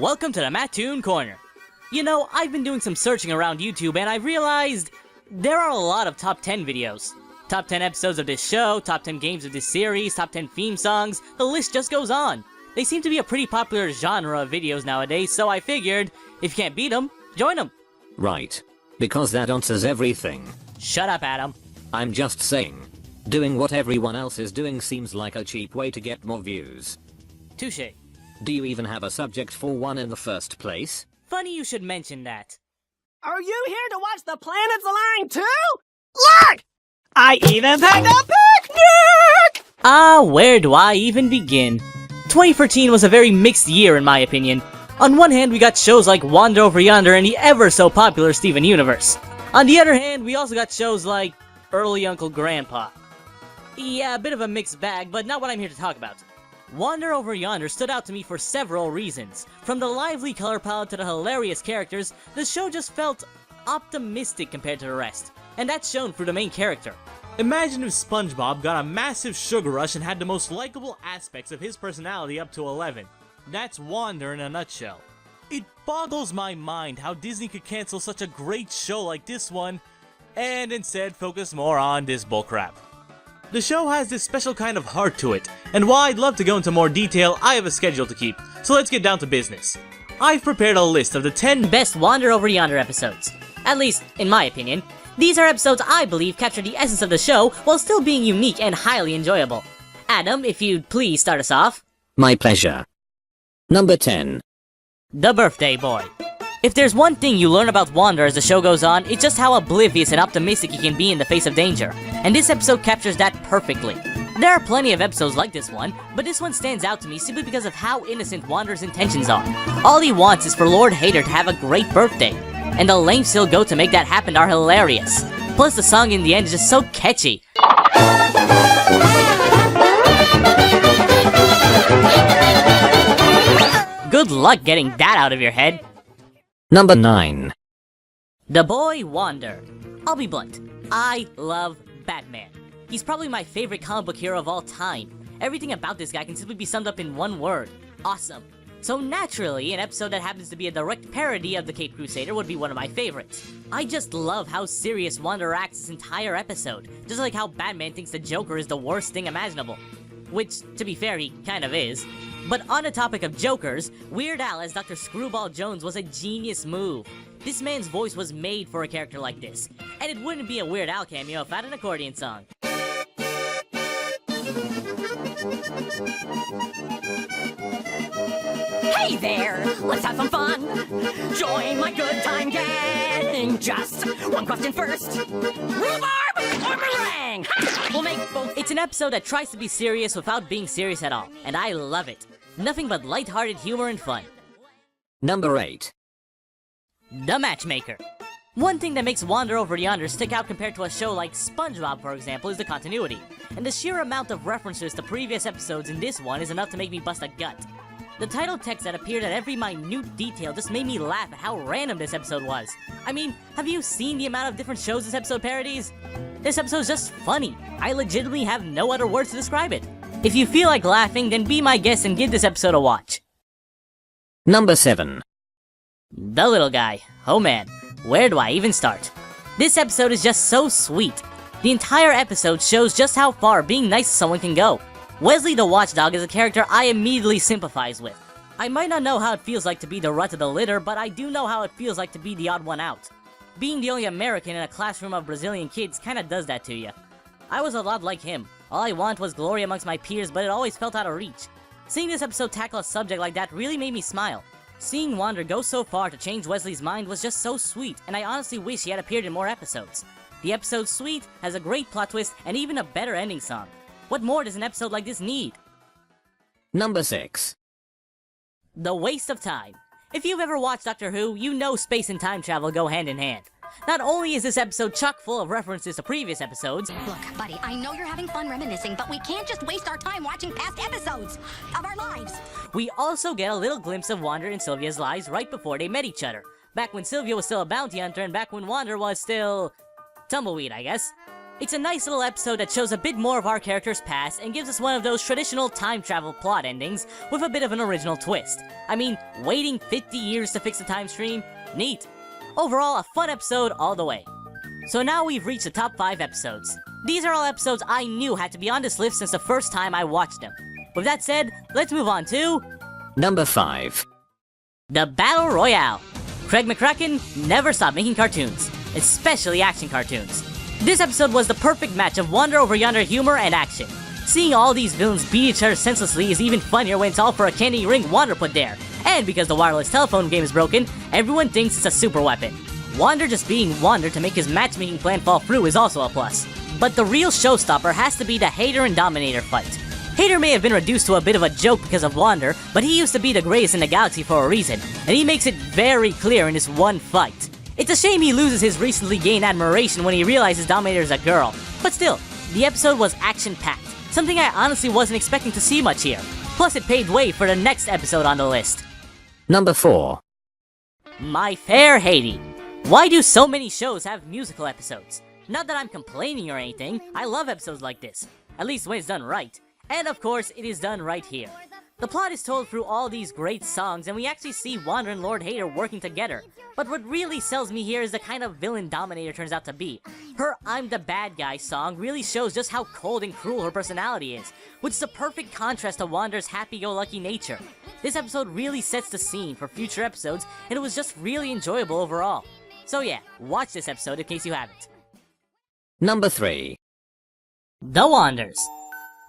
Welcome to the Mattoon Corner. You know, I've been doing some searching around YouTube and I realized there are a lot of top 10 videos. Top 10 episodes of this show, top 10 games of this series, top 10 theme songs, the list just goes on. They seem to be a pretty popular genre of videos nowadays, so I figured, if you can't beat them, join them. Right. Because that answers everything. Shut up, Adam. I'm just saying. Doing what everyone else is doing seems like a cheap way to get more views. Touché. Do you even have a subject for one in the first place? Funny you should mention that. Are you here to watch the planets align too? Look! I even packed a picnic! Where do I even begin? 2013 was a very mixed year in my opinion. On one hand, we got shows like Wander Over Yonder and the ever-so-popular Steven Universe. On the other hand, we also got shows like Early Uncle Grandpa. Yeah, a bit of a mixed bag, but not what I'm here to talk about. Wander Over Yonder stood out to me for several reasons. From the lively color palette to the hilarious characters, the show just felt optimistic compared to the rest, and that's shown through the main character. Imagine if SpongeBob got a massive sugar rush and had the most likable aspects of his personality up to 11. That's Wander in a nutshell. It boggles my mind how Disney could cancel such a great show like this one, and instead focus more on this bullcrap. The show has this special kind of heart to it, and while I'd love to go into more detail, I have a schedule to keep, so let's get down to business. I've prepared a list of the 10 best Wander Over Yonder episodes. At least, in my opinion. These are episodes I believe capture the essence of the show while still being unique and highly enjoyable. Adam, if you'd please start us off. My pleasure. Number 10. The Birthday Boy. If there's one thing you learn about Wander as the show goes on, it's just how oblivious and optimistic he can be in the face of danger, and this episode captures that perfectly. There are plenty of episodes like this one, but this one stands out to me simply because of how innocent Wander's intentions are. All he wants is for Lord Hater to have a great birthday, and the lengths he'll go to make that happen are hilarious. Plus the song in the end is just so catchy. Good luck getting that out of your head. Number 9. The Boy Wander. I'll be blunt. I love Batman. He's probably my favorite comic book hero of all time. Everything about this guy can simply be summed up in one word. Awesome. So naturally, an episode that happens to be a direct parody of the Caped Crusader would be one of my favorites. I just love how serious Wander acts this entire episode, just like how Batman thinks the Joker is the worst thing imaginable. Which, to be fair, he kind of is. But on the topic of Jokers, Weird Al as Dr. Screwball Jones was a genius move. This man's voice was made for a character like this, and it wouldn't be a Weird Al cameo if I had an accordion song. Hey there, let's have some fun. Join my good time gang. Just one question first. Rhubarb or meringue? We'll make both. It's an episode that tries to be serious without being serious at all, and I love it. Nothing but lighthearted humor and fun. Number 8. The Matchmaker. One thing that makes Wander Over Yonder stick out compared to a show like SpongeBob, for example, is the continuity. And the sheer amount of references to previous episodes in this one is enough to make me bust a gut. The title text that appeared at every minute detail just made me laugh at how random this episode was. I mean, have you seen the amount of different shows this episode parodies? This episode's just funny. I legitimately have no other words to describe it. If you feel like laughing, then be my guest and give this episode a watch. Number 7. The Little Guy. Oh man, where do I even start? This episode is just so sweet. The entire episode shows just how far being nice to someone can go. Wesley the Watchdog is a character I immediately sympathize with. I might not know how it feels like to be the rut of the litter, but I do know how it feels like to be the odd one out. Being the only American in a classroom of Brazilian kids kinda does that to you. I was a lot like him. All I want was glory amongst my peers, but it always felt out of reach. Seeing this episode tackle a subject like that really made me smile. Seeing Wander go so far to change Wesley's mind was just so sweet, and I honestly wish he had appeared in more episodes. The episode's sweet, has a great plot twist, and even a better ending song. What more does an episode like this need? Number 6. The Waste of Time. If you've ever watched Doctor Who, you know space and time travel go hand in hand. Not only is this episode chock full of references to previous episodes... Look, buddy, I know you're having fun reminiscing, but we can't just waste our time watching past episodes of our lives. We also get a little glimpse of Wander and Sylvia's lives right before they met each other. Back when Sylvia was still a bounty hunter and back when Wander was still... tumbleweed, I guess. It's a nice little episode that shows a bit more of our character's past and gives us one of those traditional time travel plot endings with a bit of an original twist. I mean, waiting 50 years to fix the time stream? Neat. Overall, a fun episode all the way. So now we've reached the top 5 episodes. These are all episodes I knew had to be on this list since the first time I watched them. With that said, let's move on to... Number 5. The Battle Royale. Craig McCracken never stopped making cartoons, especially action cartoons. This episode was the perfect match of Wander over Yonder humor and action. Seeing all these villains beat each other senselessly is even funnier when it's all for a candy ring Wander put there. And because the wireless telephone game is broken, everyone thinks it's a super weapon. Wander just being Wander to make his matchmaking plan fall through is also a plus. But the real showstopper has to be the Hater and Dominator fight. Hater may have been reduced to a bit of a joke because of Wander, but he used to be the greatest in the galaxy for a reason, and he makes it very clear in this one fight. It's a shame he loses his recently gained admiration when he realizes Dominator is a girl, but still, the episode was action-packed, something I honestly wasn't expecting to see much here. Plus it paved way for the next episode on the list. Number 4. My Fair Haiti. Why do so many shows have musical episodes? Not that I'm complaining or anything, I love episodes like this, at least when it's done right. And of course, it is done right here. The plot is told through all these great songs, and we actually see Wander and Lord Hater working together. But what really sells me here is the kind of villain Dominator turns out to be. Her I'm the Bad Guy song really shows just how cold and cruel her personality is, which is a perfect contrast to Wander's happy-go-lucky nature. This episode really sets the scene for future episodes, and it was just really enjoyable overall. So yeah, watch this episode in case you haven't. Number 3. The Wanders.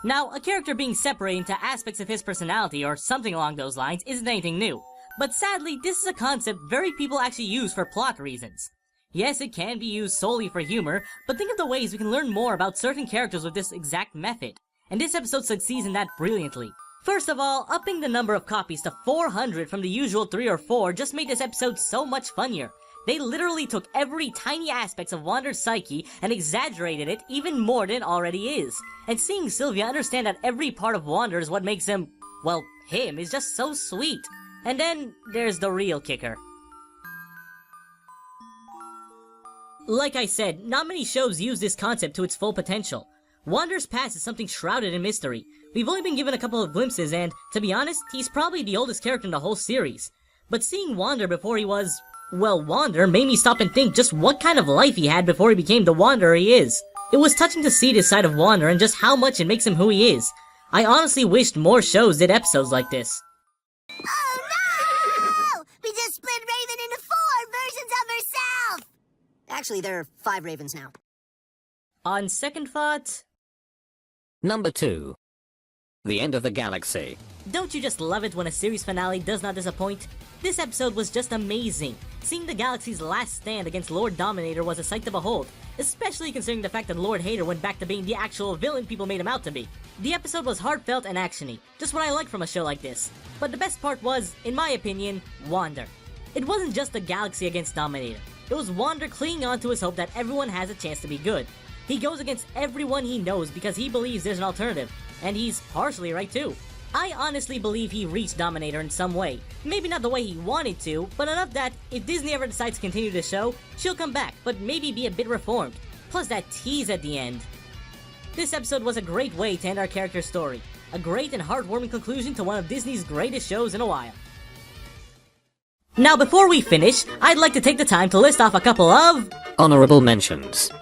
Now, a character being separated into aspects of his personality or something along those lines isn't anything new. But sadly, this is a concept very people actually use for plot reasons. Yes, it can be used solely for humor, but think of the ways we can learn more about certain characters with this exact method. And this episode succeeds in that brilliantly. First of all, upping the number of copies to 400 from the usual 3 or 4 just made this episode so much funnier. They literally took every tiny aspect of Wander's psyche and exaggerated it even more than it already is. And seeing Sylvia understand that every part of Wander is what makes him, well, him, is just so sweet. And then, there's the real kicker. Like I said, not many shows use this concept to its full potential. Wander's past is something shrouded in mystery. We've only been given a couple of glimpses and, to be honest, he's probably the oldest character in the whole series. But seeing Wander before he was... well, Wander made me stop and think just what kind of life he had before he became the Wanderer he is. It was touching to see this side of Wander and just how much it makes him who he is. I honestly wished more shows did episodes like this. Oh no! We just split Raven into 4 versions of herself! Actually, there are 5 Ravens now. On second thought... Number 2. The End of the Galaxy. Don't you just love it when a series finale does not disappoint? This episode was just amazing. Seeing the galaxy's last stand against Lord Dominator was a sight to behold, especially considering the fact that Lord Hater went back to being the actual villain people made him out to be. The episode was heartfelt and actiony, just what I like from a show like this. But the best part was, in my opinion, Wander. It wasn't just the galaxy against Dominator. It was Wander clinging on to his hope that everyone has a chance to be good. He goes against everyone he knows because he believes there's an alternative, and he's partially right too. I honestly believe he reached Dominator in some way. Maybe not the way he wanted to, but enough that if Disney ever decides to continue the show, she'll come back, but maybe be a bit reformed. Plus that tease at the end. This episode was a great way to end our character's story. A great and heartwarming conclusion to one of Disney's greatest shows in a while. Now before we finish, I'd like to take the time to list off a couple of... honorable mentions.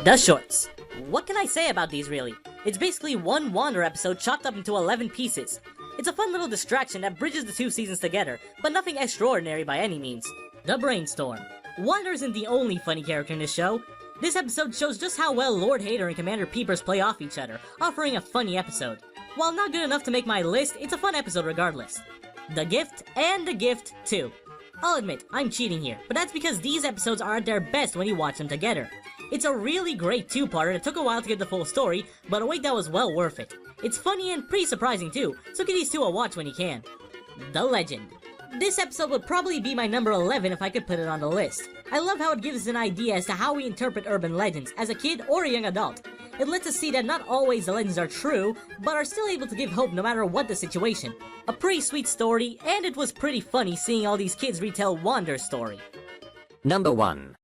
The shorts. What can I say about these really? It's basically one Wander episode chopped up into 11 pieces. It's a fun little distraction that bridges the 2 seasons together, but nothing extraordinary by any means. The Brainstorm. Wander isn't the only funny character in this show. This episode shows just how well Lord Hater and Commander Peepers play off each other, offering a funny episode. While not good enough to make my list, it's a fun episode regardless. The Gift and The Gift 2. I'll admit, I'm cheating here, but that's because these episodes are at their best when you watch them together. It's a really great 2-parter that took a while to get the full story, but a wait that was well worth it. It's funny and pretty surprising too, so give these 2 a watch when you can. The Legend. This episode would probably be my number 11 if I could put it on the list. I love how it gives us an idea as to how we interpret urban legends, as a kid or a young adult. It lets us see that not always the legends are true, but are still able to give hope no matter what the situation. A pretty sweet story, and it was pretty funny seeing all these kids retell Wander's story. Number 1.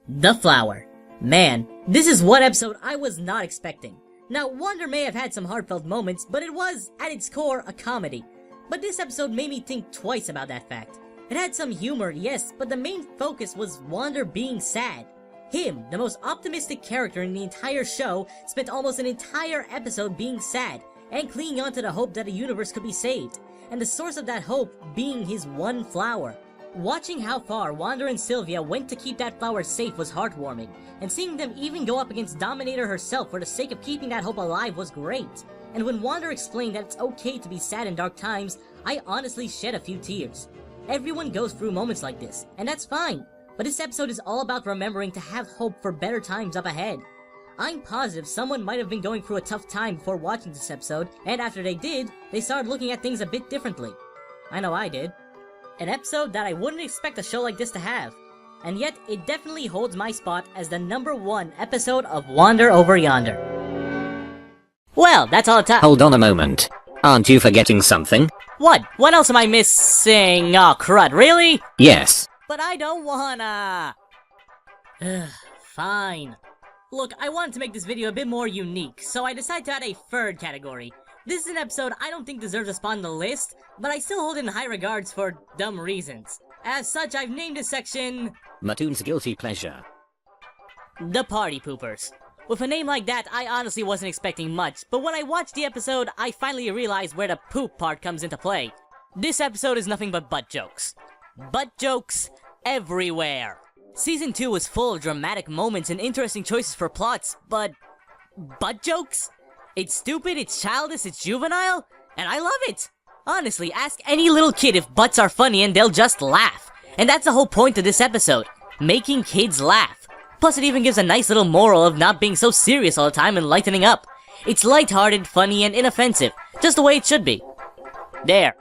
The Flower. Man, this is one episode I was not expecting. Now, Wonder may have had some heartfelt moments, but it was, at its core, a comedy. But this episode made me think twice about that fact. It had some humor, yes, but the main focus was Wonder being sad. Him, the most optimistic character in the entire show, spent almost an entire episode being sad, and clinging on to the hope that a universe could be saved, and the source of that hope being his one flower. Watching how far Wander and Sylvia went to keep that flower safe was heartwarming, and seeing them even go up against Dominator herself for the sake of keeping that hope alive was great. And when Wander explained that it's okay to be sad in dark times, I honestly shed a few tears. Everyone goes through moments like this, and that's fine, but this episode is all about remembering to have hope for better times up ahead. I'm positive someone might have been going through a tough time before watching this episode, and after they did, they started looking at things a bit differently. I know I did. An episode that I wouldn't expect a show like this to have. And yet, it definitely holds my spot as the #1 episode of Wander Over Yonder. Well, that's all the time. Hold on a moment. Aren't you forgetting something? What? What else am I missing? Aw, crud, really? Yes. But I don't wanna... Fine. Look, I wanted to make this video a bit more unique, so I decided to add a third category. This is an episode I don't think deserves a spot on the list, but I still hold it in high regards for dumb reasons. As such, I've named this section... Matoon's Guilty Pleasure. The Party Poopers. With a name like that, I honestly wasn't expecting much, but when I watched the episode, I finally realized where the poop part comes into play. This episode is nothing but butt jokes. Butt jokes everywhere. Season 2 was full of dramatic moments and interesting choices for plots, but... butt jokes? It's stupid, it's childish, it's juvenile, and I love it! Honestly, ask any little kid if butts are funny and they'll just laugh. And that's the whole point of this episode, making kids laugh. Plus it even gives a nice little moral of not being so serious all the time and lightening up. It's lighthearted, funny, and inoffensive, just the way it should be. There.